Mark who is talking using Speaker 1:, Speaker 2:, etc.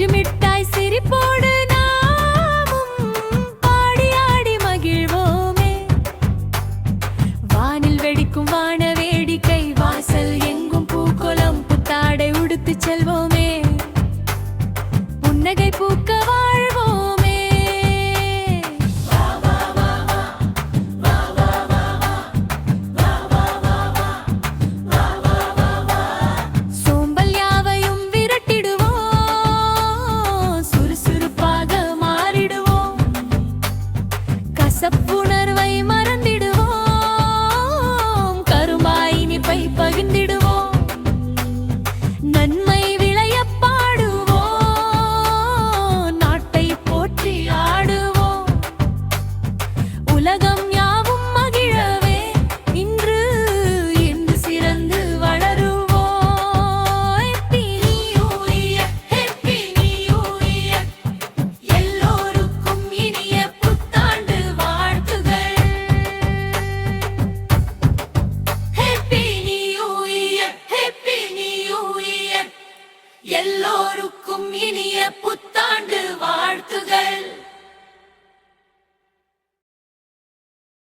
Speaker 1: பஞ்சு மிட்டாய் சிரிப்போடு நாமும் பாடி ஆடி மகிழ்வோமே. வானில் வெடிக்கும் வான வேடிக்கை, வாசல் எங்கும் பூக்கோலம், புத்தாடை உடுத்துச் செல்வோமே. புன்னகை பூக்கவா